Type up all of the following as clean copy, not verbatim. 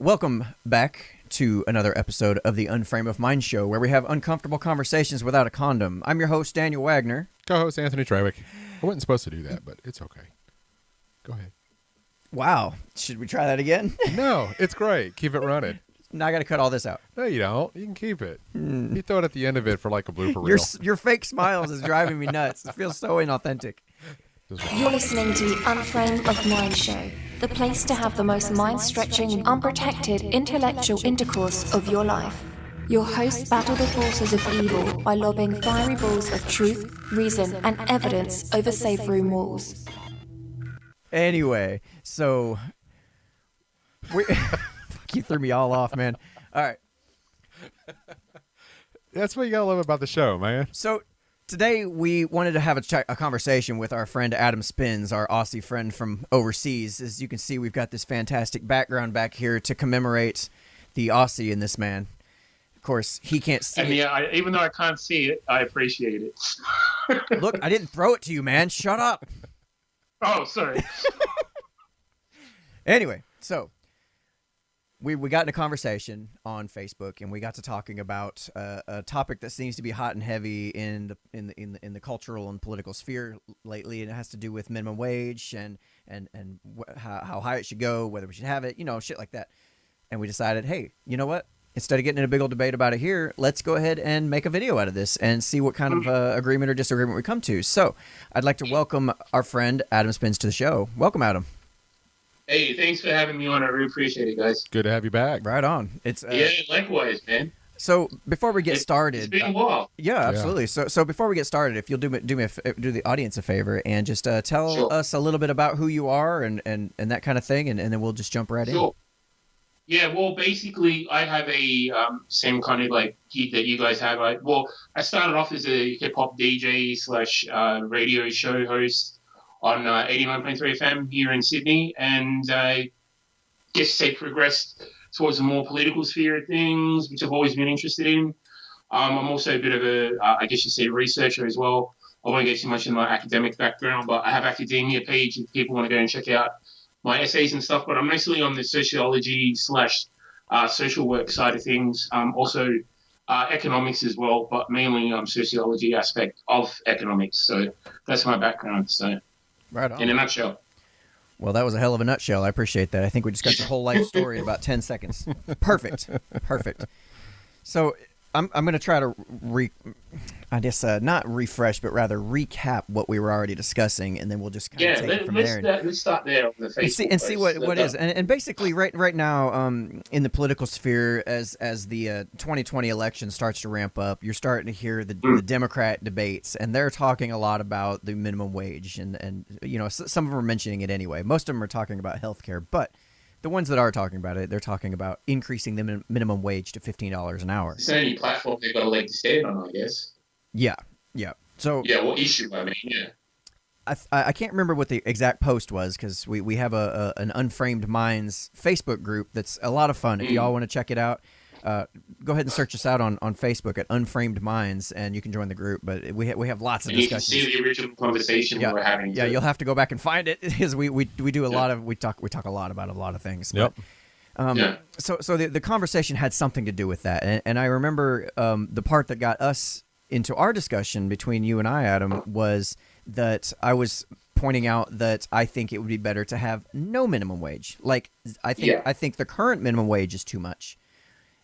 Welcome back to another episode of the Unframe of Mind show, where we have uncomfortable conversations without a condom. I'm your host, Daniel Wagner. Co-host Anthony Trewick. I wasn't supposed to do that, but it's okay. Go ahead. Wow. Should we try that again? No, it's great. Keep it running. Now I got to cut all this out. No, you don't. You can keep it. You throw it at the end of it for like a blooper reel. Your fake smiles is driving me nuts. It feels so inauthentic. You're listening to the Unframe of Mind show, the place to have the most mind-stretching, unprotected, intellectual intercourse of your life. Your hosts battle the forces of evil by lobbing fiery balls of truth, reason, and evidence over safe room walls. Anyway, so... You threw me all off, man. All right. That's what you gotta love about the show, man. So... Today, we wanted to have a conversation with our friend Adam SpinZ, our Aussie friend from overseas. As you can see, we've got this fantastic background back here to commemorate the Aussie in this man. Of course, he can't see it. Yeah, even though I can't see it, I appreciate it. Look, I didn't throw it to you, man. Shut up. Oh, sorry. Anyway, so... We got in a conversation on Facebook, and we got to talking about a topic that seems to be hot and heavy in the cultural and political sphere lately, and it has to do with minimum wage and how high it should go, whether we should have it, shit like that. And we decided, hey, you know what? Instead of getting in a big old debate about it here, let's go ahead and make a video out of this and see what kind of agreement or disagreement we come to. So I'd like to welcome our friend Adam SpinZ to the show. Welcome, Adam. Hey, thanks for having me on. I really appreciate it, guys. Good to have you back. Right on. It's yeah, likewise, man. So before we get started, it's been a while. Yeah, absolutely. So before we get started, if you'll do the audience a favor and just tell us a little bit about who you are and that kind of thing, and then we'll just jump right in. Yeah, well, basically, I have a same kind of like gig that you guys have. I started off as a hip hop DJ / radio show host on 89.3 FM here in Sydney, and I guess they progressed towards a more political sphere of things, which I've always been interested in. I'm also a bit of a, I guess you say, researcher as well. I won't get too much in my academic background, but I have academia page if people want to go and check out my essays and stuff. But I'm mostly on the sociology / social work side of things. Also economics as well, but mainly sociology aspect of economics. So that's my background. So. Right on. In a nutshell. Well, that was a hell of a nutshell. I appreciate that. I think we just got your whole life story in about 10 seconds. Perfect. So I'm going to try to not refresh, but rather recap what we were already discussing, and then we'll just kind of take it from there. Let's start there on the Facebook and see what is. And basically, right now, in the political sphere, as the 2020 election starts to ramp up, you're starting to hear the Democrat debates, and they're talking a lot about the minimum wage, and some of them are mentioning it anyway. Most of them are talking about healthcare, but the ones that are talking about it, they're talking about increasing the minimum wage to $15 an hour. It's the only platform they've got a leg to stand on, I guess. Yeah. So yeah, what issue? I mean, yeah. I can't remember what the exact post was, because we have an Unframed Minds Facebook group that's a lot of fun. If y'all want to check it out, go ahead and search us out on Facebook at Unframed Minds, and you can join the group. But we have lots of discussions. You can see the original conversation we're having. Yeah, you'll have to go back and find it, because we do a lot of we talk a lot about a lot of things. Yep. But, So the conversation had something to do with that, and I remember the part that got us into our discussion between you and I, Adam, was that I was pointing out that I think it would be better to have no minimum wage. Like I think the current minimum wage is too much.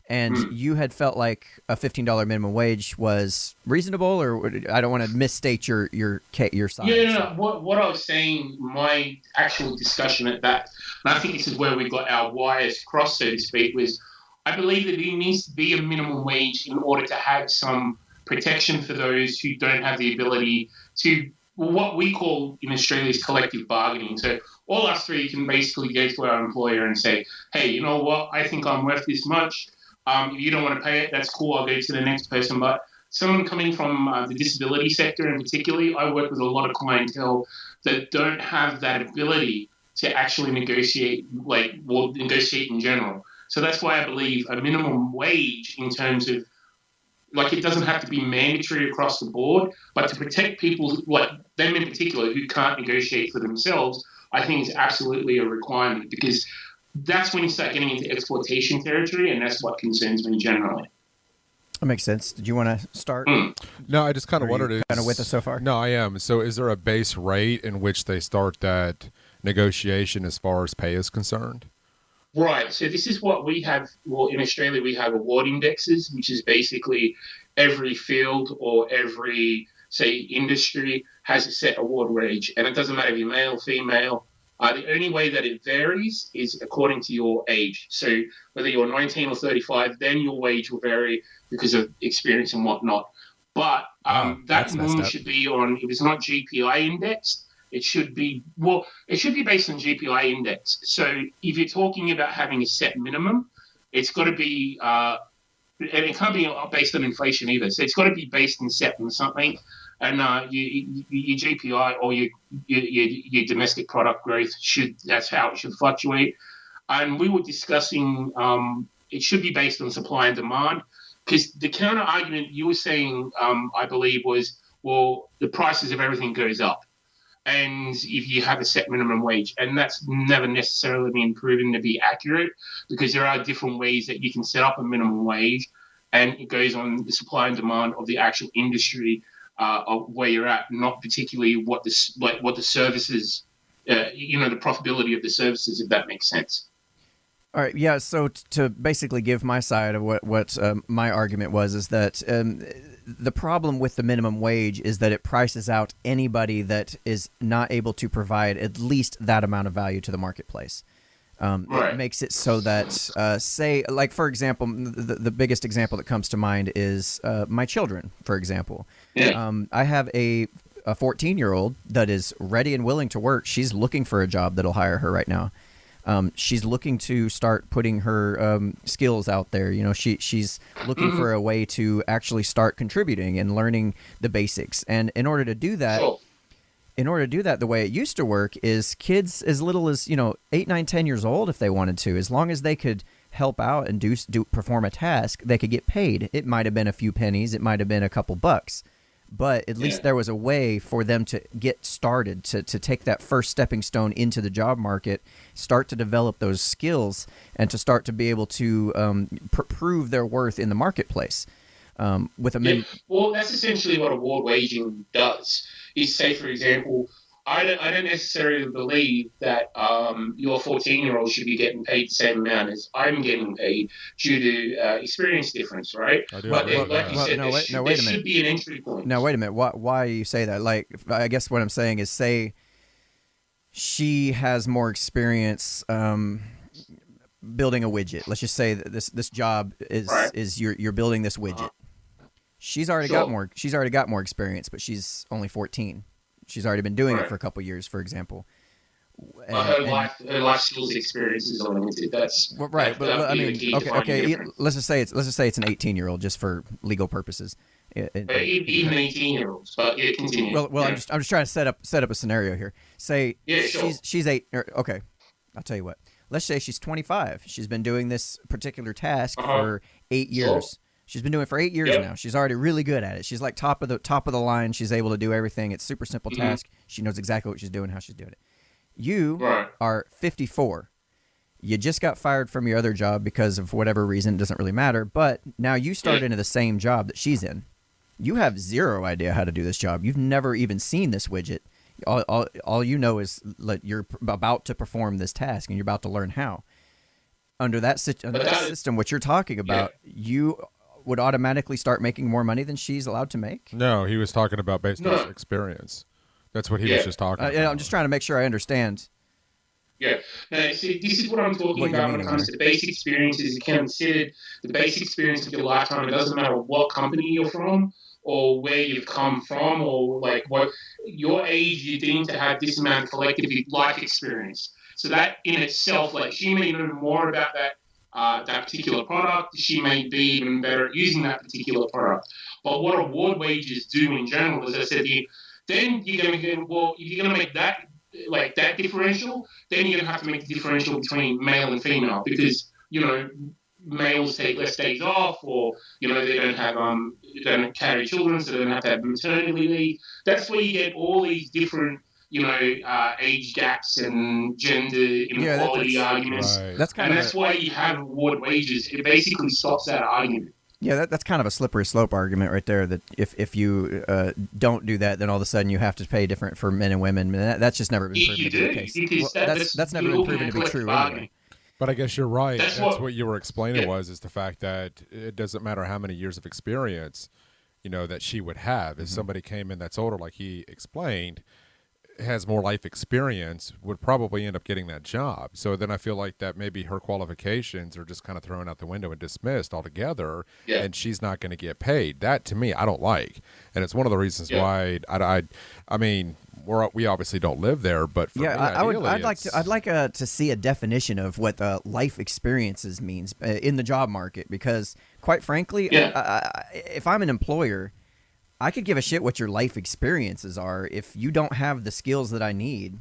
And you had felt like a $15 minimum wage was reasonable, or I don't want to misstate your side. Yeah, what I was saying, my actual discussion at that, and I think this is where we got our wires crossed, so to speak, was I believe that there needs to be a minimum wage in order to have some protection for those who don't have the ability to, what we call in Australia is collective bargaining. So all us three can basically go to our employer and say, hey, you know what, I think I'm worth this much. If you don't want to pay it, that's cool. I'll go to the next person. But someone coming from the disability sector, and particularly, I work with a lot of clientele that don't have that ability to actually negotiate, negotiate in general. So that's why I believe a minimum wage in terms of, it doesn't have to be mandatory across the board, but to protect people, them in particular, who can't negotiate for themselves, I think is absolutely a requirement, because that's when you start getting into exploitation territory, and that's what concerns me generally. That makes sense. Did you want to start? No, I just kind of wondered. Kind of with us so far? No, I am. So, is there a base rate in which they start that negotiation as far as pay is concerned? Right. So this is what we have. Well, in Australia, we have award indexes, which is basically every field or every, say, industry has a set award wage, and it doesn't matter if you're male, female. The only way that it varies is according to your age. So whether you're 19 or 35, then your wage will vary because of experience and whatnot. But that normally should be on, if it's not GPI indexed, it should be based on GPI index. So if you're talking about having a set minimum, it's got to be, and it can't be based on inflation either. So it's got to be based and set on something. And your GPI or your domestic product growth that's how it should fluctuate. And we were discussing it should be based on supply and demand, because the counter argument you were saying, I believe, was, well, the prices of everything goes up, and if you have a set minimum wage, and that's never necessarily been proven to be accurate, because there are different ways that you can set up a minimum wage, and it goes on the supply and demand of the actual industry. Of where you're at, not particularly what the services, the profitability of the services, if that makes sense. All right, yeah. So to basically give my side of what my argument was, is that the problem with the minimum wage is that it prices out anybody that is not able to provide at least that amount of value to the marketplace. Right. It makes it so that, say, like, for example, the biggest example that comes to mind is my children, for example. Yeah. I have a 14-year-old that is ready and willing to work. She's looking for a job that'll hire her right now. She's looking to start putting her skills out there. She's looking for a way to actually start contributing and learning the basics. And in order to do that, the way it used to work is kids as little as 8, 9, 10 years old, if they wanted to, as long as they could help out and perform a task, they could get paid. It might have been a few pennies, it might have been a couple bucks, but at least there was a way for them to get started, to take that first stepping stone into the job market, start to develop those skills, and to start to be able to prove their worth in the marketplace. Well, that's essentially what award waging does. Is, say, for example, I don't necessarily believe that your 14-year-old should be getting paid the same amount as I'm getting paid due to experience difference, right? I do. But like you said, there should be an entry point. Now, wait a minute. Why you say that? Like, I guess what I'm saying is, say she has more experience building a widget. Let's just say that this job is you're building this widget. She's already got more experience, but she's only 14. She's already been doing it for a couple years, for example. Her life skills experience is limited. That's right. But I mean, okay. Let's just say it's an 18-year-old, just for legal purposes. Even 18-year-olds, but yeah, continue. Well, I'm just trying to set up a scenario here. Say she's 8. Okay, I'll tell you what. Let's say she's 25. She's been doing this particular task for 8 years. Sure. She's been doing it for 8 years now. She's already really good at it. She's like top of the line. She's able to do everything. It's super simple task. She knows exactly what she's doing, how she's doing it. You are 54. You just got fired from your other job because of whatever reason. It doesn't really matter. But now you start into the same job that she's in. You have zero idea how to do this job. You've never even seen this widget. All you know is that you're about to perform this task and you're about to learn how. Under that system, what you're talking about, you would automatically start making more money than she's allowed to make? No, he was talking about based on experience. That's what he was just talking about. I'm just trying to make sure I understand. Yeah. Now, see, this is what I'm talking about when it comes to the basic experiences. You can consider the basic experience of your lifetime. It doesn't matter what company you're from or where you've come from or like what your age, you deem to have this amount of collective life experience. So that in itself, like she may know more about that particular product. She may be even better at using that particular product. But what award wages do in general, as I said, then you're going to get, well, if you're going to make that like that differential, then you're going to have to make the differential between male and female because, males take less days off or, they don't carry children, so they don't have to have maternity leave. That's where you get all these different, age gaps and gender inequality arguments. Right. That's kind And of that's why you have award wages. It basically stops that argument. that's kind of a slippery slope argument right there. That if you don't do that, then all of a sudden you have to pay different for men and women. And that's just never been proven You to be the do, case. because That's never been proven to be true anyway. But I guess you're right. That's That's what, what you were explaining yeah. was the fact that it doesn't matter how many years of experience, that she would have. If somebody came in that's older, like he explained, has more life experience, would probably end up getting that job. So then I feel like that maybe her qualifications are just kind of thrown out the window and dismissed altogether, Yeah. and she's not going to get paid. That to me, I don't like, and it's one of the reasons Yeah. why I mean, we obviously don't live there, but for me, I'd like ideally, to see a definition of what life experiences means in the job market, because quite frankly, if I'm an employer, I could give a shit what your life experiences are. If you don't have the skills that I need,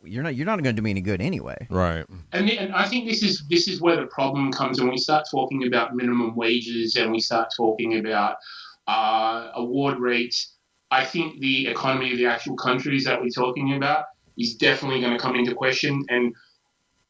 you're not going to do me any good anyway. right. And I think this is where the problem comes when we start talking about minimum wages and we start talking about award rates. I think the economy of the actual countries that we're talking about is definitely going to come into question. And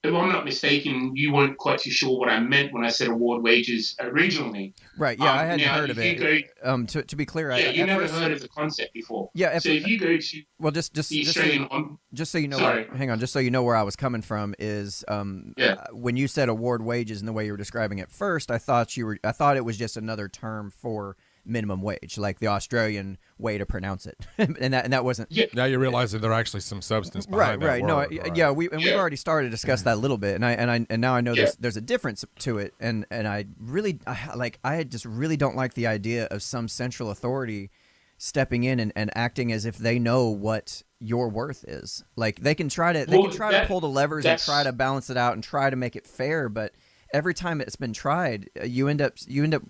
if I'm not mistaken, you weren't quite too sure what I meant when I said award wages originally. Right? Yeah, I hadn't heard of if it. you To be clear, you never heard of the concept before. Yeah. So if you go to just the Australian, just so you know, Sorry. hang on, just so you know where I was coming from is when you said award wages and the way you were describing it first, I thought it was just another term for minimum wage, like the Australian way to pronounce it, and that wasn't. Yeah. Now you realize that there actually some substance behind Right. that No, word, right? yeah, we've already started to discuss that a little bit, and now I know there's a difference to it, and I just really don't like the idea of some central authority stepping in and acting as if they know what your worth is. Like they can try to pull the levers and try to balance it out and try to make it fair, but every time it's been tried, you end up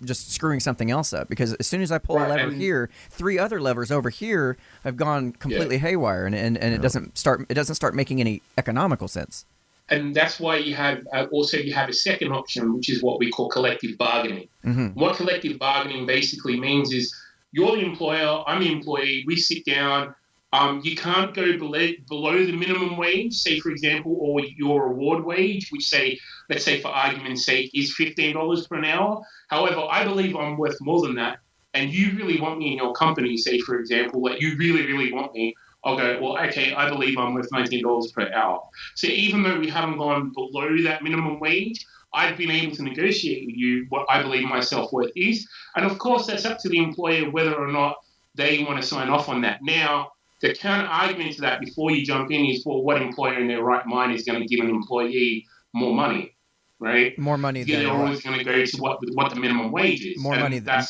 just screwing something else up, because as soon as I pull a lever here, 3 other levers over here have gone completely haywire, and it doesn't start making any economical sense. And that's why you have a second option, which is what we call collective bargaining. Mm-hmm. What collective bargaining basically means is you're the employer, I'm the employee, we sit down. You can't go below the minimum wage, say, for example, or your award wage, which let's say for argument's sake, is $15 per hour. However, I believe I'm worth more than that, and you really want me in your company, say, for example, like you really, really want me, I'll go, well, okay, I believe I'm worth $19 per hour. So even though we haven't gone below that minimum wage, I've been able to negotiate with you what I believe my self-worth is. And of course, that's up to the employer whether or not they want to sign off on that. Now, the counter argument to that before you jump in is, well, what employer in their right mind is going to give an employee more money, right? More money than they're what? always going to go to what the minimum wage is. More money than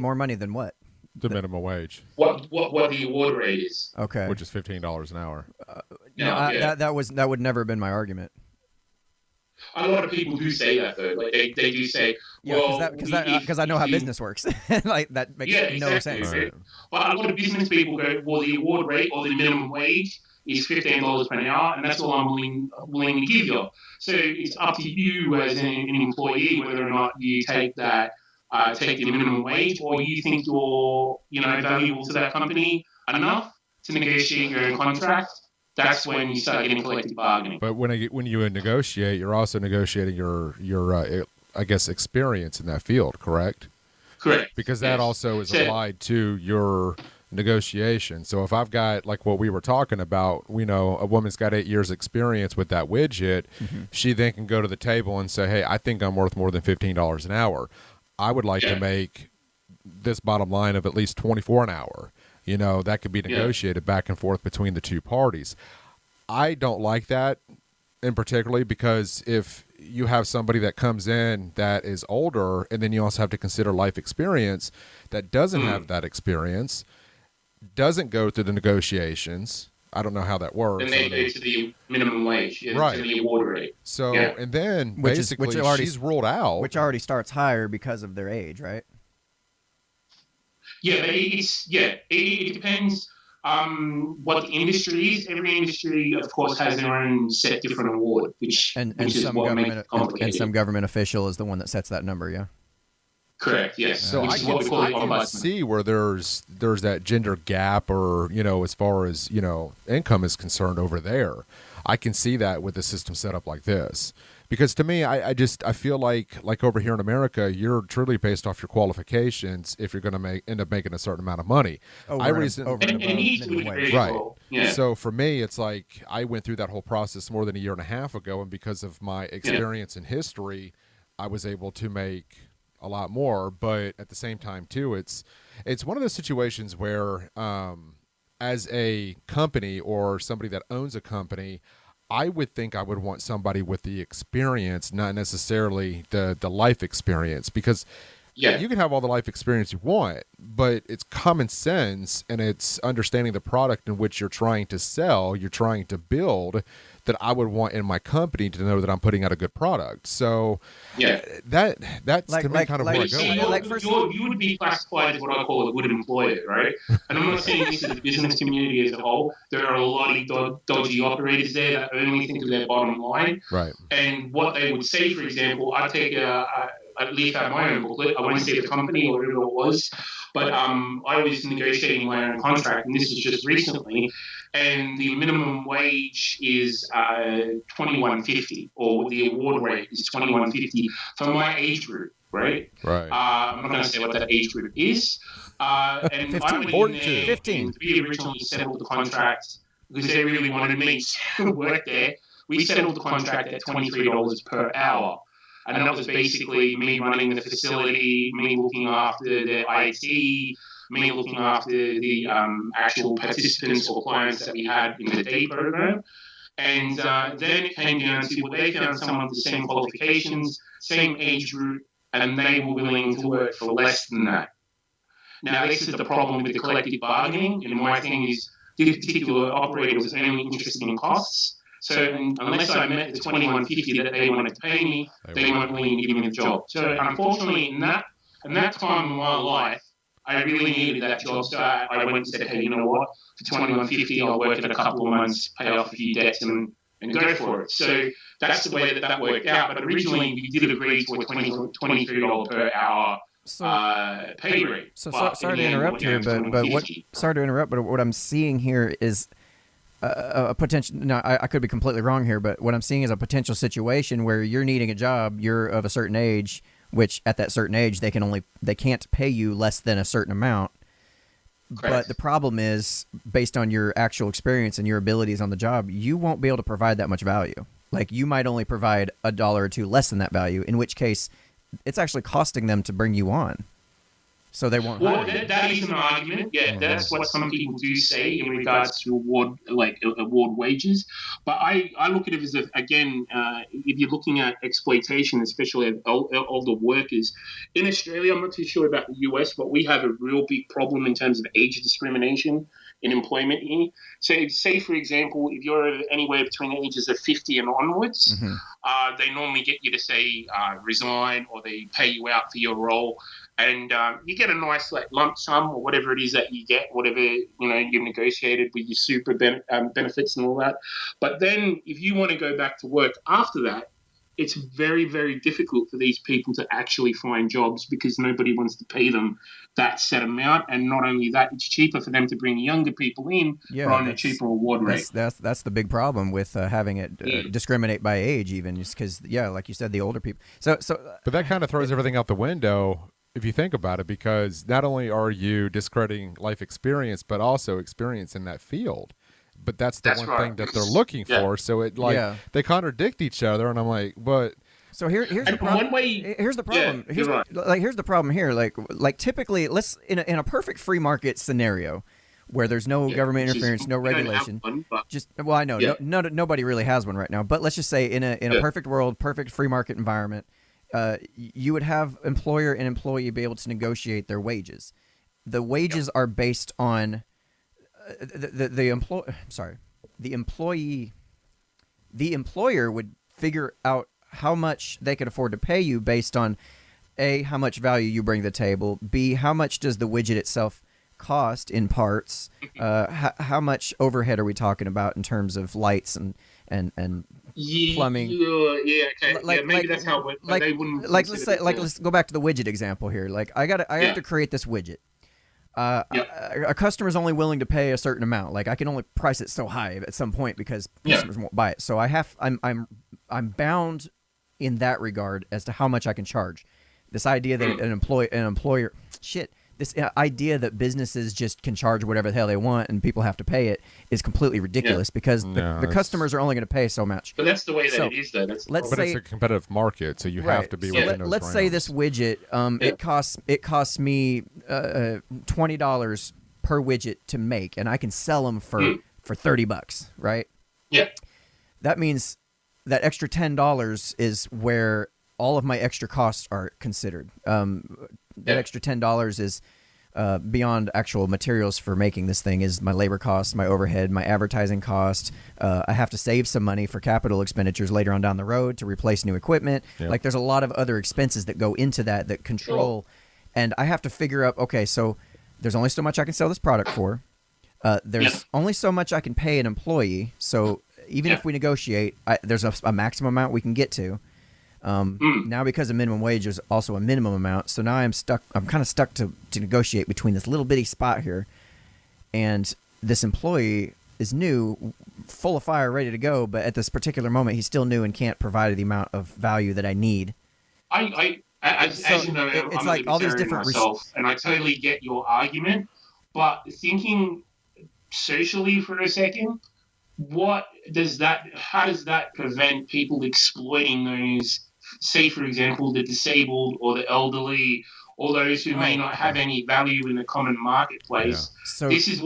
more money than what? The minimum wage, what the award rate is. Okay. which is $15 an hour. That would never have been my argument. A lot of people do say that though. Like they do say, well, because I know how business works. Like that makes no sense. Right. But a lot of business people go, well, the award rate or the minimum wage is $15 per hour, and that's all I'm willing to give you. So it's up to you as an employee whether or not you take the minimum wage, or you think you're valuable to that company enough to negotiate your own contract. That's when you start getting collective bargaining. But when you negotiate, you're also negotiating your I guess experience in that field, correct? Correct. Because that also is applied to your negotiation. So if I've got, like what we were talking about, we know a woman's got 8 years experience with that widget, she then can go to the table and say, hey, I think I'm worth more than $15 an hour. I would like to make this bottom line of at least 24 an hour. That could be negotiated back and forth between the two parties. I don't like that in particularly, because if you have somebody that comes in that is older, and then you also have to consider life experience that doesn't have that experience, doesn't go through the negotiations. I don't know how that works. Then they go to the minimum wage, right, to the award rate. So, and then basically she's ruled out. Which already starts higher because of their age, right? Yeah, it depends what the industry is. Every industry, of course, has their own set different award, which is what makes it complicated. And some government official is the one that sets that number, yeah? Correct. Yes. So Which I is what we call can, it I can ombudsman. see where there's that gender gap, or as far as income is concerned over there. I can see that with a system set up like this, because to me, I feel like over here in America, you're truly based off your qualifications if you're going to end up making a certain amount of money. Over I and recently above And he minimum would wage. agree as Right. well. Yeah. So for me, it's like I went through that whole process more than a year and a half ago, and because of my experience in history, I was able to make a lot more. But at the same time, too, it's one of those situations where, as a company or somebody that owns a company, I would think I would want somebody with the experience, not necessarily the life experience, because you can have all the life experience you want, but it's common sense and it's understanding the product in which you're trying to sell, you're trying to build, that I would want in my company to know that I'm putting out a good product. So that's to me kind of where I go with it. You would be classified as what I call a good employer, right? And I'm not saying this to the business community as a whole. There are a lot of dodgy operators there that only think of their bottom line. Right. And what they would say, for example, I take at least have my own booklet. I won't say the company or whatever it was, but I was negotiating my own contract, and this was just recently. And the minimum wage is $21.50, or the award rate is $21.50 for my age group, right? Right. I'm not going to say what that age group is. And 15, I went 42. in there 15. We originally settled the contract because they really wanted me to work there. We settled the contract at $23 per hour. And that was basically me running the facility, me looking after the IT, me looking after the actual participants or clients that we had in the day program. And then it came down to, well, they found someone with the same qualifications, same age group, and they were willing to work for less than that. Now, this is the problem with the collective bargaining. And my thing is, this particular operator was only interested in costs. So unless I met the $21.50 that they wanted to pay me, they weren't willing to give me the job. So unfortunately, in that time in my life, I really needed that job. So I went and said, hey, you know what? For $21.50, I'll work in a couple of months, pay off a few debts, and go for it. So that's the way that worked out. But originally, we did agree to a $23 per hour pay rate. So sorry to interrupt here, but what I'm seeing here is a potential. Now, I could be completely wrong here, but what I'm seeing is a potential situation where you're needing a job, you're of a certain age, which at that certain age they can't pay you less than a certain amount. Correct. But the problem is, based on your actual experience and your abilities on the job, you won't be able to provide that much value. Like, you might only provide $1 or $2 less than that value, in which case it's actually costing them to bring you on. So they won't. Well, that is an argument. Yeah, that's what some people do say in regards to award wages. But I look at it as if you're looking at exploitation, especially of older workers in Australia. I'm not too sure about the US, but we have a real big problem in terms of age discrimination in employment here. So, say for example, if you're anywhere between the ages of 50 and onwards, they normally get you to say resign, or they pay you out for your role. And you get a nice lump sum or whatever it is that you get, whatever you've negotiated with your super benefits and all that. But then if you want to go back to work after that, it's very, very difficult for these people to actually find jobs because nobody wants to pay them that set amount. And not only that, it's cheaper for them to bring younger people in on a cheaper award rate. That's the big problem with having it discriminate by age, even, just because, like you said, the older people. But that kind of throws everything out the window if you think about it, because not only are you discrediting life experience, but also experience in that field. But that's one thing that they're looking for. So they contradict each other, and I'm like, but. So here's the problem. Here's the problem. Here's the problem here. Like typically, let's in a perfect free market scenario, where there's no government interference, no regulation. I know nobody really has one right now. But let's just say in a perfect world, perfect free market environment, you would have employer and employee be able to negotiate their wages. The wages are based on the employer would figure out how much they could afford to pay you based on A, how much value you bring to the table, B, how much does the widget itself cost in parts, how much overhead are we talking about in terms of lights and plumbing. Yeah, okay. Like, yeah, maybe that's how it went. But like, they wouldn't. like let's say, like let's go back to the widget example here. Like I have to create this widget. A customer's only willing to pay a certain amount. Like I can only price it so high at some point because customers won't buy it. So I'm bound in that regard as to how much I can charge. This idea that this idea that businesses just can charge whatever the hell they want and people have to pay it is completely ridiculous because the customers are only going to pay so much. But that's the way that it is, though. But it's a competitive market, so you have to be within those Let's say this widget, it costs me $20 per widget to make, and I can sell them for $30, right? Yeah. That means that extra $10 is where all of my extra costs are considered. That extra $10 is beyond actual materials for making this thing, is my labor costs, my overhead, my advertising cost. I have to save some money for capital expenditures later on down the road to replace new equipment. Yep. Like there's a lot of other expenses that go into that control. And I have to figure out, okay, so there's only so much I can sell this product for. There's only so much I can pay an employee. So even if we negotiate, there's a maximum amount we can get to. Now because of minimum wage, there's also a minimum amount. So now I'm kind of stuck to negotiate between this little bitty spot here. And this employee is new, full of fire, ready to go. But at this particular moment, he's still new and can't provide the amount of value that I need. As you know, it's I'm like all these different myself, and I totally get your argument. But thinking socially for a second, how does that prevent people exploiting those, say for example, the disabled or the elderly or those who may not have any value in the common marketplace? So this is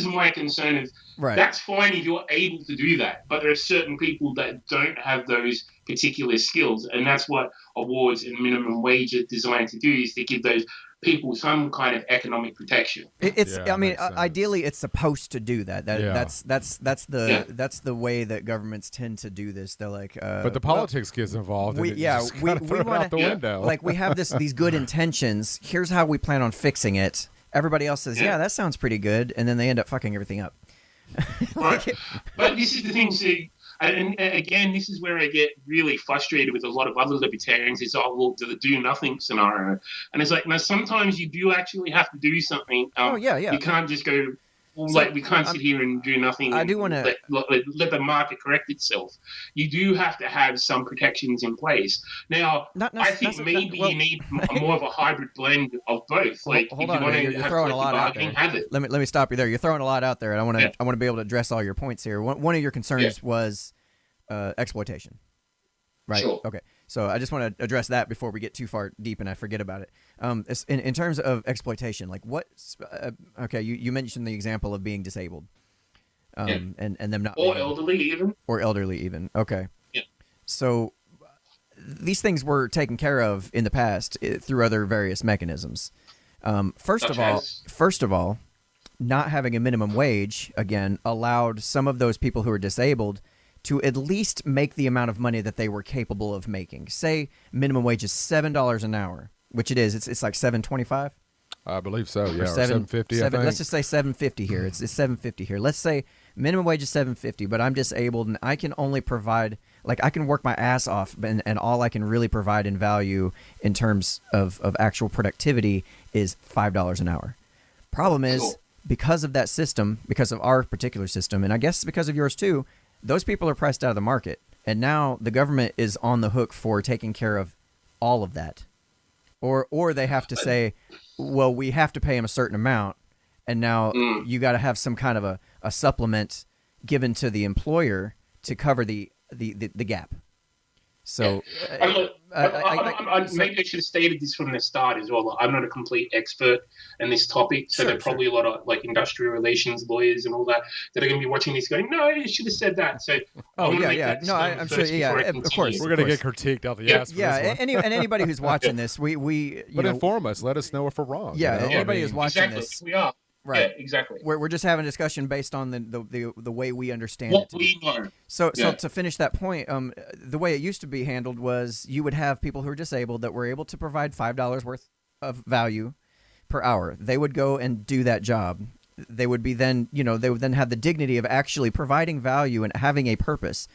my concern. Is that's fine if you're able to do that, but there are certain people that don't have those particular skills, and that's what awards and minimum wage are designed to do, is to give those people some kind of economic protection. Ideally, it's supposed to do that. That's the way that governments tend to do this. They're like, but the politics gets involved. We want out the window. Like we have these good intentions. Here's how we plan on fixing it. Everybody else says, yeah, that sounds pretty good, and then they end up fucking everything up. Right. But this is the thing. See, and again, this is where I get really frustrated with a lot of other libertarians. Is the do nothing scenario, and it's like, now sometimes you do actually have to do something. You can't just go. We can't sit here and do nothing. I do want to let the market correct itself. You do have to have some protections in place. Now, I think maybe you need more of a hybrid blend of both. Like, hold on, you're throwing a lot out there. Let me stop you there. You're throwing a lot out there, and I want to be able to address all your points here. One of your concerns was exploitation, right? Sure. Okay. So I just want to address that before we get too far deep and I forget about it. In terms of exploitation, like what? You mentioned the example of being disabled, and them not elderly even. Okay. Yeah. So these things were taken care of in the past through other various mechanisms. First of all, not having a minimum wage again allowed some of those people who are disabled to at least make the amount of money that they were capable of making. Say minimum wage is $7 an hour, which it is. It's like $7.25. I believe so. Yeah, or $7.50. I think. Let's just say $7.50 here. It's $7.50 here. Let's say minimum wage is $7.50, but I'm disabled and I can only provide, like, I can work my ass off, and all I can really provide in value in terms of actual productivity is $5 an hour. Problem is, because of that system, because of our particular system, and I guess because of yours too, those people are priced out of the market, and now the government is on the hook for taking care of all of that. Or they have to say, well, we have to pay them a certain amount, and now you got to have some kind of a supplement given to the employer to cover the gap. So maybe I should have stated this from the start as well. I'm not a complete expert in this topic, so there are probably a lot of like industrial relations lawyers and all that are going to be watching this going, no, you should have said that. So I'm sure. Yeah, of course. We're going to get critiqued out the ass. Yeah, anybody who's watching this, but inform us. Let us know if we're wrong. Yeah, anybody who's watching this, we are. Right. Yeah, exactly. We're just having a discussion based on the way we understand what it. We know. So to finish that point, the way it used to be handled was you would have people who are disabled that were able to provide $5 worth of value per hour. They would go and do that job. They would then have the dignity of actually providing value and having a purpose.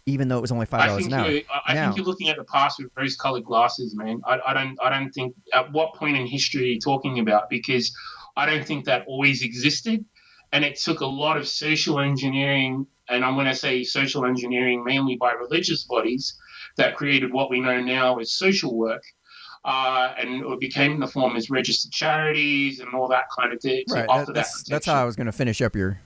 even though it was only $5 I think an hour. I think you're looking at the past with rose-colored glasses, man. I don't think. At what point in history are you talking about? Because I don't think that always existed, and it took a lot of social engineering, and I'm going to say social engineering mainly by religious bodies that created what we know now as social work. And it became in the form as registered charities and all that kind of thing. Right. That's how I was going to finish up your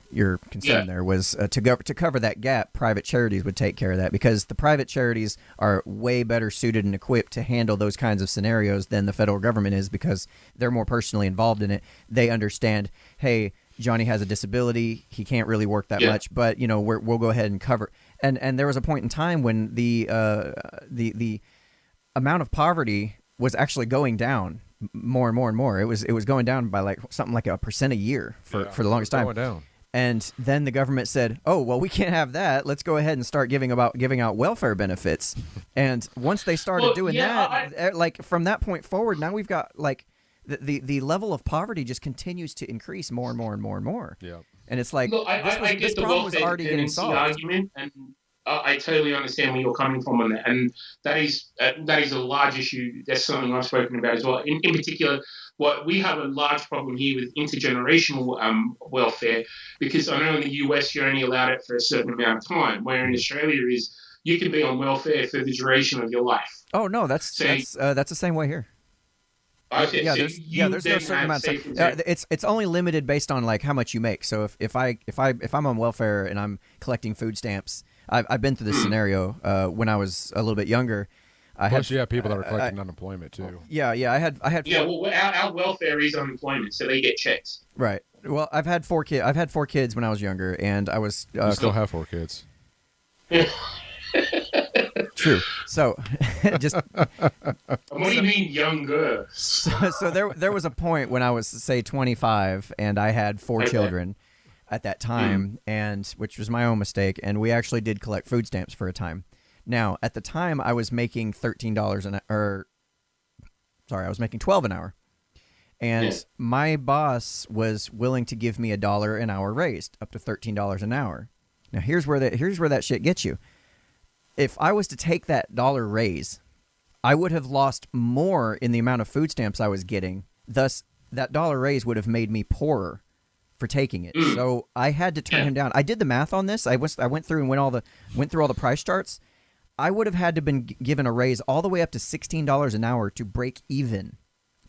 concern. There was to cover that gap. Private charities would take care of that, because the private charities are way better suited and equipped to handle those kinds of scenarios than the federal government is, because they're more personally involved in it. They understand, hey, Johnny has a disability, he can't really work that much, but we'll go ahead and cover. And there was a point in time when the amount of poverty was actually going down more and more and more. It was going down by like something like 1% a year for the longest time. Going down. And then the government said, "Oh, well, we can't have that. Let's go ahead and start giving out welfare benefits." And once they started doing that, like from that point forward, now we've got like the level of poverty just continues to increase more and more and more and more. Yeah. And it's like I this problem was already getting solved. Argument, and I totally understand where you're coming from on that, and that is a large issue. That's something I've spoken about as well. In particular, what we have a large problem here with intergenerational welfare, because I know in the US you're only allowed it for a certain amount of time, where in Australia is you can be on welfare for the duration of your life. Oh no, that's the same way here. Okay, yeah, so there's no certain amount of time. It's only limited based on like how much you make. So if I'm on welfare and I'm collecting food stamps, I've been through this scenario when I was a little bit younger. Plus, you have people that are collecting unemployment too. Yeah, I had. Yeah, well, our welfare is unemployment, so they get checks. Right. Well, I've had 4 kids. I've had 4 kids when I was younger, and I was. You still have 4 kids. True. So, just. What do you mean younger? So there was a point when I was, say, 25, and I had 4 children at that time, and which was my own mistake, and we actually did collect food stamps for a time. Now, at the time, I was making $13 an hour. Sorry, I was making $12 an hour, and my boss was willing to give me $1 an hour raised up to $13 an hour. Now, here's where that shit gets you. If I was to take that dollar raise, I would have lost more in the amount of food stamps I was getting. Thus, that dollar raise would have made me poorer for taking it. So I had to turn him down. I did the math on this. I went through and went through all the price charts. I would have had to been given a raise all the way up to $16 an hour to break even.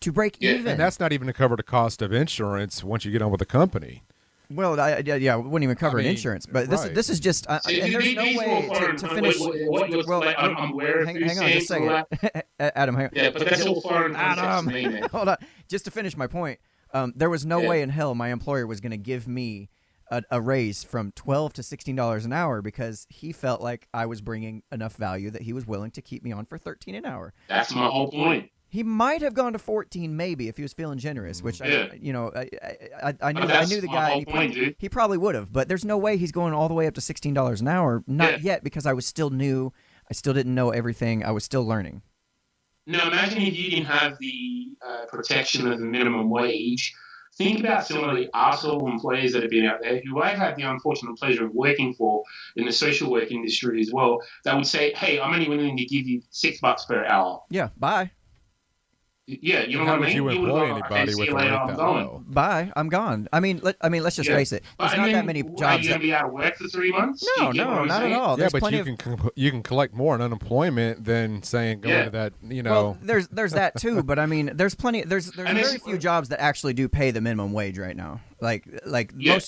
And that's not even to cover the cost of insurance once you get on with the company. Well, it wouldn't even cover insurance. But this is just, and there's no way to finish. Well, hang on just a second, Adam. Hang on. Yeah, but that's all foreign concepts to me, man. Hold on, just to finish my point. There was no way in hell my employer was going to give me a raise from $12 to $16 an hour because he felt like I was bringing enough value that he was willing to keep me on for $13 an hour. That's my whole point. He might have gone to 14 maybe if he was feeling generous, which I knew the guy. He probably would have, but there's no way he's going all the way up to $16 an hour. Not yet, because I was still new. I still didn't know everything. I was still learning. Now, imagine if you didn't have the protection of the minimum wage. Think about some of the arsehole employers that have been out there, who I've had the unfortunate pleasure of working for in the social work industry as well, that would say, hey, I'm only willing to give you $6 per hour. Yeah, bye. Yeah, you know what I mean? How would you employ anybody with a rate that low? Bye, I'm gone. I mean, let's just face it. There's not that many jobs. Are you going to be out of work for 3 months? No, not at all. Yeah, but you can collect more on unemployment than saying going to that. Well, there's that too, but I mean, there's very few jobs that actually do pay the minimum wage right now. Like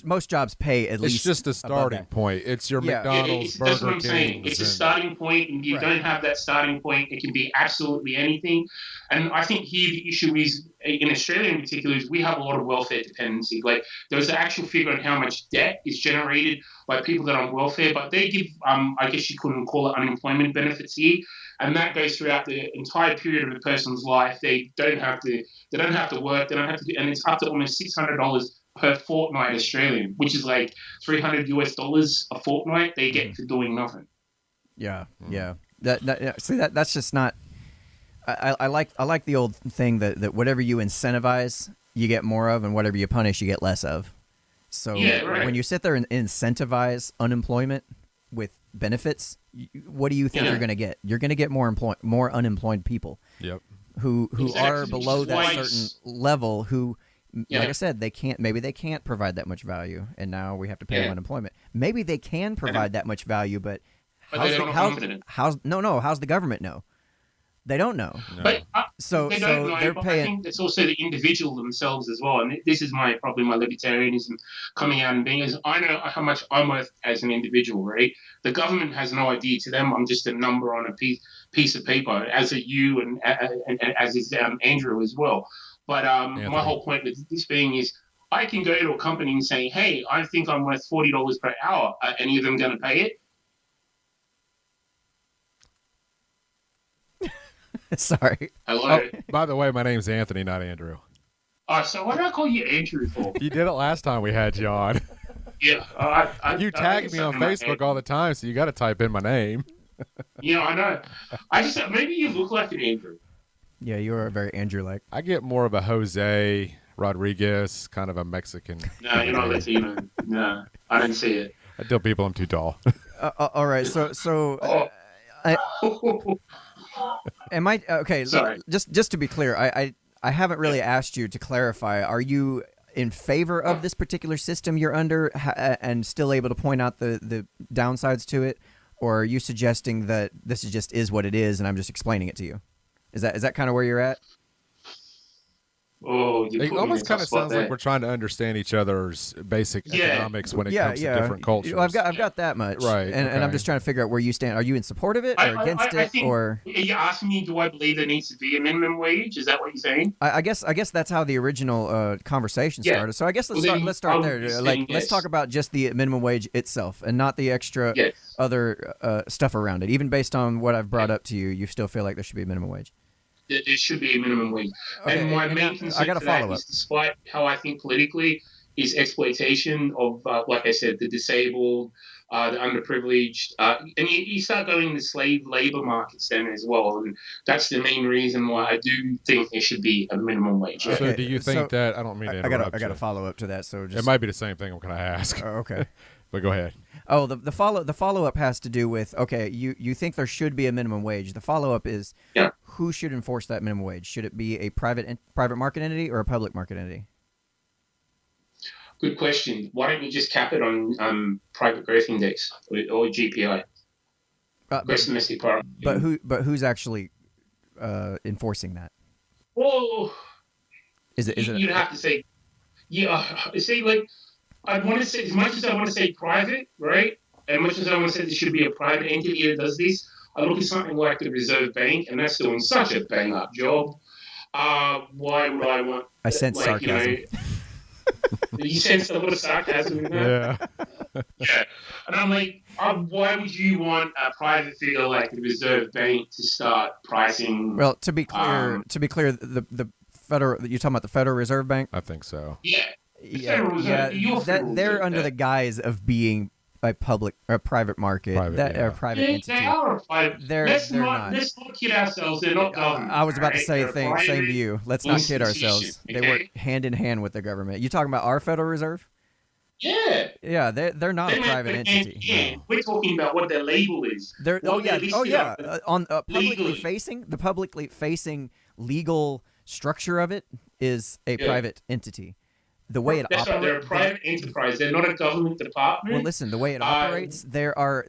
most jobs pay at least. It's just a starting point. It's your McDonald's, Burger That's what I'm saying. It's a starting point, and you don't have that starting point. It can be absolutely anything. And I think here the issue is, in Australia in particular, is we have a lot of welfare dependency. Like, there's an actual figure on how much debt is generated by people that are on welfare, but they give, I guess you couldn't call it unemployment benefits here, and that goes throughout the entire period of a person's life. They don't have to work. They don't have to, and it's up to almost $600 per fortnight Australian, which is like $300 a fortnight they get for doing nothing. Yeah. That's just not. I like the old thing that whatever you incentivize, you get more of, and whatever you punish, you get less of. So when you sit there and incentivize unemployment with benefits, what do you think Yeah. you're going to get? You're going to get more unemployed people. Yep. Who Exactly. are below Which is why that certain level who, Yeah. like I said, maybe they can't provide that much value, and now we have to pay them unemployment. Maybe they can provide that much value, but they don't know confident. how's the government know? They don't know. No. But So they don't know, they're but I paying. think it's also the individual themselves as well. And this is probably my libertarianism coming out and being as I know how much I'm worth as an individual, right? The government has no idea. To them, I'm just a number on a piece of paper, as are you and as is Andrew as well. But my whole point with this being is I can go to a company and say, hey, I think I'm worth $40 per hour. Are any of them going to pay it? Sorry. Hello. Oh, by the way, my name's Anthony, not Andrew. So why do I call you Andrew for? You did it last time we had you on. Yeah. You tag me on Facebook all the time, so you got to type in my name. Yeah, I know. I just maybe you look like an Andrew. Yeah, you are very Andrew-like. I get more of a Jose Rodriguez, kind of a Mexican. No, you're not Latino. No, I didn't see it. I tell people I'm too tall. All right. So am I okay? Sorry. Just to be clear, I haven't really asked you to clarify. Are you in favor of this particular system you're under and still able to point out the downsides to it, or are you suggesting that this is what it is and I'm just explaining it to you? Is that kind of where you're at? Oh, It almost kind of sounds like we're trying to understand each other's basic economics when it comes to different cultures. Well, I've got that much, Right, And I'm just trying to figure out where you stand. Are you in support of it or against it, think, or? You asking me, do I believe there needs to be a minimum wage? Is that what you're saying? I guess that's how the original conversation started. So I guess let's start there. Let's talk about just the minimum wage itself and not the extra other stuff around it. Even based on what I've brought up to you, you still feel like there should be a minimum wage. There should be a minimum wage. Okay, and my main concern to that is, despite how I think politically, is exploitation of, like I said, the disabled, the underprivileged, and you start going to slave labor markets then as well, and that's the main reason why I do think there should be a minimum wage. So do you think that? I don't mean to interrupt. I got to follow up to that. So it might be the same thing I'm going to ask. Okay. But go ahead. Oh, the follow up has to do with you think there should be a minimum wage. The follow up is who should enforce that minimum wage? Should it be a private market entity or a public market entity? Good question. Why don't you just cap it on private growth index or GPI? Gross domestic product. But who's actually enforcing that? Well, you'd have to say, I want to say, as much as I want to say private, right? And much as I want to say there should be a private entity that does this, I look at something like the Reserve Bank, and that's doing such a bang-up job. Why would I want... I sense sarcasm. You sense a little sarcasm in that? Yeah. And I'm like, why would you want a private figure like the Reserve Bank to start pricing... Well, to be clear, the federal... You're talking about the Federal Reserve Bank? I think so. Yeah. They're under the guise of being a public or private market, or private entity. They are a private. Let's not kid ourselves. They're not government. I was about to say same to you. Let's not kid ourselves. They work hand in hand with the government. You talking about our Federal Reserve? Yeah. Yeah, they're not a private entity. No. We're talking about what their label is. On the publicly facing legal structure of it is a private entity. The way it operates, they're a private enterprise. They're not a government department. Well, listen, the way it operates, they are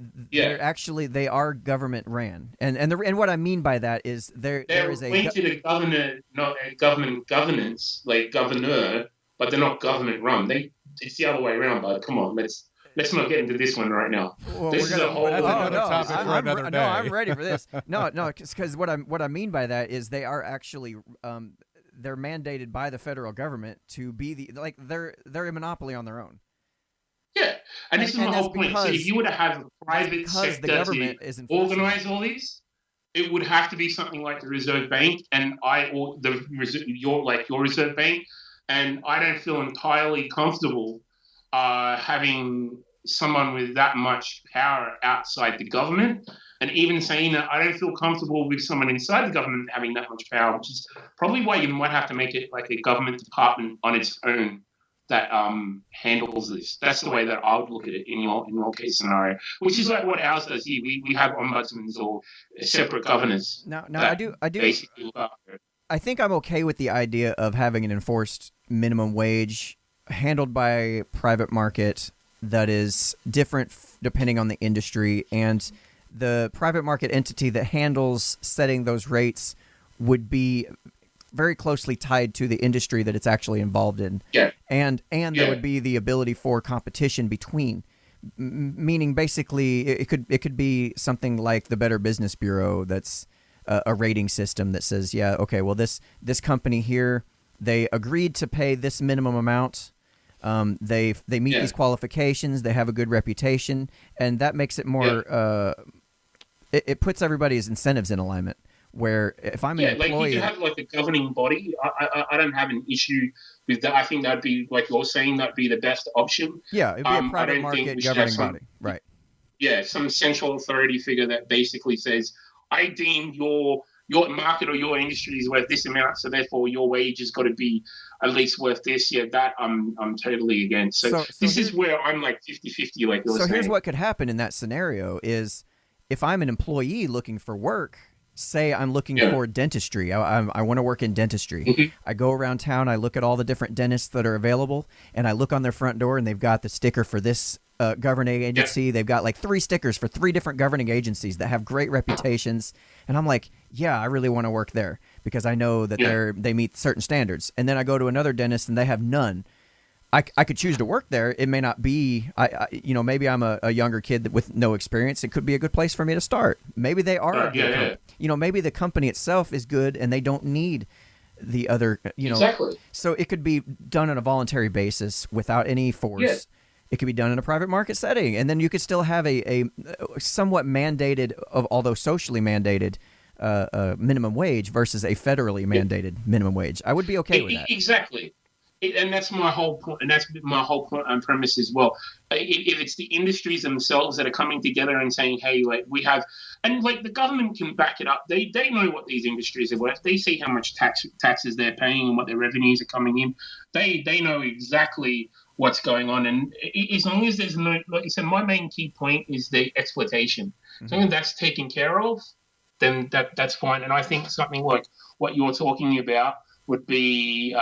government ran, and what I mean by that is there is a governor, not a government governance, like governor, but they're not government run. It's the other way around. But come on, let's not get into this one right now. Well, this is a whole other topic for another day. No, I'm ready for this. No, because what I mean by that is they are actually. They're mandated by the federal government to be they're a monopoly on their own. Yeah, and this is my whole point. So if you were to have a private sector to organize all these, it would have to be something like the Reserve Bank and your Reserve Bank, and I don't feel entirely comfortable having someone with that much power outside the government. And even saying that, I don't feel comfortable with someone inside the government having that much power, which is probably why you might have to make it like a government department on its own that handles this. That's the way that I would look at it in your case scenario, which is like what ours does here. We have ombudsmen or separate governors. Now I do basically look after it. I think I'm okay with the idea of having an enforced minimum wage handled by a private market that is different depending on the industry, and the private market entity that handles setting those rates would be very closely tied to the industry that it's actually involved in. Yeah. And there would be the ability for competition between, meaning basically it could be something like the Better Business Bureau that's a rating system that says, yeah, okay, well this company here, they agreed to pay this minimum amount. They meet these qualifications. They have a good reputation, and that makes it more. It puts everybody's incentives in alignment. Where if I'm an employee, like you have like a governing body, I don't have an issue with that. I think that'd be, like you're saying, that'd be the best option. Yeah, it'd be a private market governing body, right? Yeah, some central authority figure that basically says, I deem your market or your industry is worth this amount, so therefore your wage has got to be at least worth this. Yeah, that I'm totally against. So this is where I'm like 50-50, like you're saying. So here's what could happen in that scenario is if I'm an employee looking for work, say I'm looking for dentistry. I want to work in dentistry. Mm-hmm. I go around town, I look at all the different dentists that are available, and I look on their front door, and they've got the sticker for this governing agency. Yeah. They've got like 3 stickers for 3 different governing agencies that have great reputations. And I'm like, yeah, I really want to work there because I know that they meet certain standards. And then I go to another dentist, and they have none. I could choose to work there. It may not be, maybe I'm a younger kid with no experience. It could be a good place for me to start. Maybe they are. Maybe the company itself is good and they don't need the other, Exactly. So it could be done on a voluntary basis without any force. Yeah. It could be done in a private market setting. And then you could still have a somewhat mandated, although socially mandated, minimum wage versus a federally mandated minimum wage. I would be okay with that. Exactly. And that's my whole point, and that's my whole point and premise as well. If it's the industries themselves that are coming together and saying, hey, like we have, and like the government can back it up. They know what these industries are worth. They see how much taxes they're paying and what their revenues are coming in. They know exactly what's going on. And as long as there's no, like you said, my main key point is the exploitation. Mm-hmm. As long as that's taken care of, then that's fine. And I think something like what you're talking about would be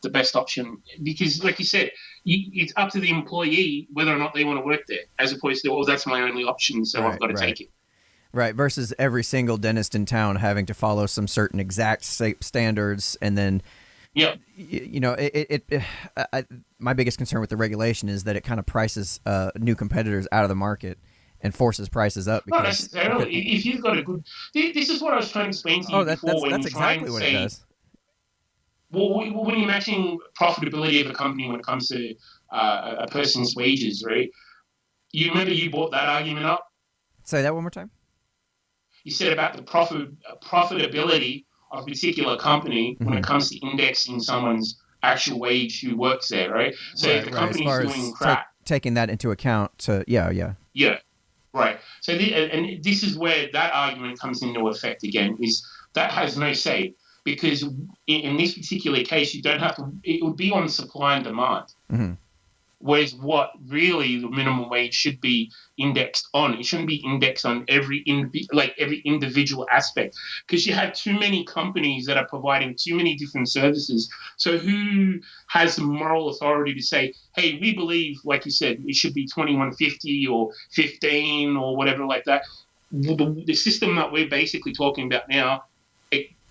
the best option because, like you said, it's up to the employee whether or not they want to work there, as opposed to, that's my only option, so I've got to take it. Right, versus every single dentist in town having to follow some certain exact standards, and then, my biggest concern with the regulation is that it kind of prices new competitors out of the market and forces prices up. Not necessarily. If you've got a good, this is what I was trying to explain to you before. That's exactly what it does. Well, when you're matching profitability of a company when it comes to a person's wages, right? You remember you brought that argument up? Say that one more time. You said about the profitability of a particular company when it comes to indexing someone's actual wage who works there, right? So if the company's doing crap. Taking that into account Yeah, right. So and this is where that argument comes into effect again, is that has no say. Because in this particular case, you don't have to. It would be on supply and demand. Mm-hmm. Whereas what really the minimum wage should be indexed on, it shouldn't be indexed on every individual aspect. Because you have too many companies that are providing too many different services. So who has the moral authority to say, hey, we believe, like you said, it should be $21.50 or $15 or whatever like that. The system that we're basically talking about now.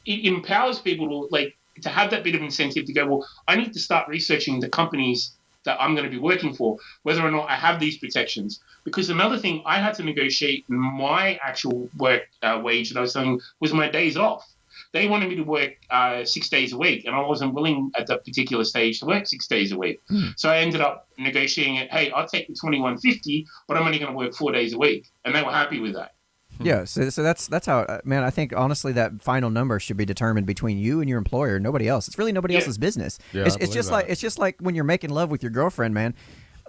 It empowers people to have that bit of incentive to go, well, I need to start researching the companies that I'm going to be working for, whether or not I have these protections. Because another thing I had to negotiate my actual work wage that I was saying was my days off. They wanted me to work 6 days a week, and I wasn't willing at that particular stage to work 6 days a week. So I ended up negotiating it, hey, I'll take the $21.50, but I'm only going to work 4 days a week. And they were happy with that. Yeah, so that's how, man, I think honestly that final number should be determined between you and your employer, nobody else. It's really nobody else's business. Yeah, it's just like when you're making love with your girlfriend, man.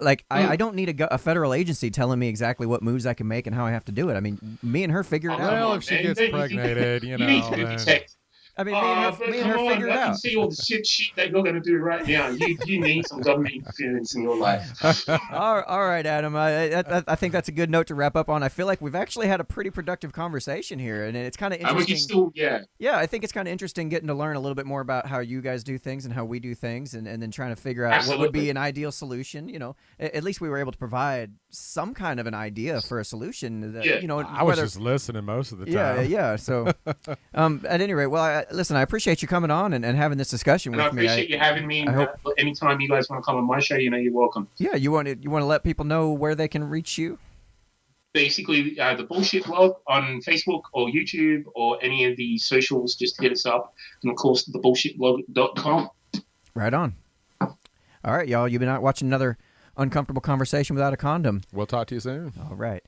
Like I don't need a federal agency telling me exactly what moves I can make and how I have to do it. I mean, me and her figure it out. Well, if she gets pregnated, you need to be protected. I mean, But me and her come on, figured it I can out. see all the shit that you're going to do right now. You need some government interference in your life. All right, Adam. I think that's a good note to wrap up on. I feel like we've actually had a pretty productive conversation here, and it's kind of I would interesting. still, yeah. Yeah, I think it's kind of interesting getting to learn a little bit more about how you guys do things and how we do things, and then trying to figure out what would be an ideal solution. You know, at least we were able to provide some kind of an idea for a solution. That, you know, I was just listening most of the Yeah, time. yeah. So, at any rate, well, listen, I appreciate you coming on and having this discussion with me. I appreciate you having me. Anytime you guys want to come on my show, you know you're welcome. Yeah, you want to let people know where they can reach you? Basically, the Bullshit Blog on Facebook or YouTube or any of the socials, just hit us up. And of course, thebullshitblog.com. Right on. All right, y'all. You've been out watching another uncomfortable conversation without a condom. We'll talk to you soon. All right.